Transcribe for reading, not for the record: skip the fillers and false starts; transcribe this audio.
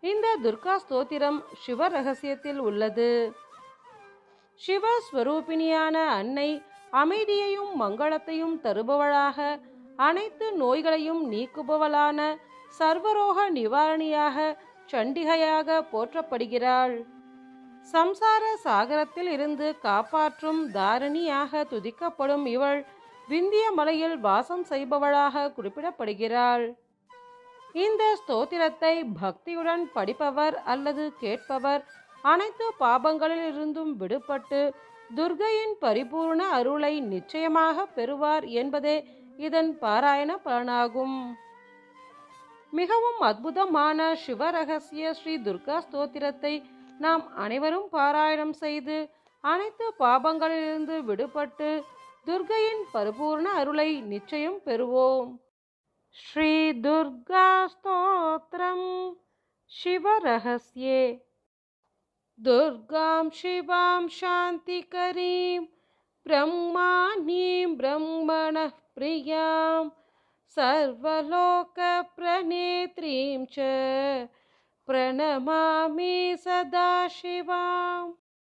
இந்த துர்கா ஸ்தோத்திரம் சிவ ரகசியத்தில் உள்ளது. சிவஸ்வரூபிணியான அன்னை அமைதியையும் மங்களத்தையும் தருபவளாக, அனைத்து நோய்களையும் நீக்குபவளான, சர்வரோக நிவாரணியாக, சண்டிகையாக போற்றப்படுகிறாள். சம்சார சாகரத்தில் இருந்து காப்பாற்றும் தாரிணியாக துதிக்கப்படும் இவள் விந்திய மலையில் வாசம் செய்பவளாக குறிப்பிடப்படுகிறாள். இந்த ஸ்தோத்திரத்தை பக்தியுடன் படிப்பவர் அல்லது கேட்பவர் அனைத்து பாபங்களில் இருந்தும் விடுபட்டு துர்கையின் பரிபூர்ண அருளை நிச்சயமாக பெறுவார் என்பதே இதன் பாராயண பலனாகும். மிகவும் அற்புதமான சிவரகசிய ஸ்ரீ துர்கா ஸ்தோத்திரத்தை நாம் அனைவரும் பாராயணம் செய்து அனைத்து பாபங்களிலிருந்து விடுபட்டு துர்கையின் பரிபூர்ண அருளை நிச்சயம் பெறுவோம். ஸ்ரீ துர்கா ஸ்தோத்திரம் சிவரகஸ்யே. துர்காம் சிவாம் சாந்திகரீம் பிரம்மாணீம் பிரம்மணः பிரியாம் சர்வலோக பிரணேத்ரீம் ச பிரணமாமி சதா சிவாம்.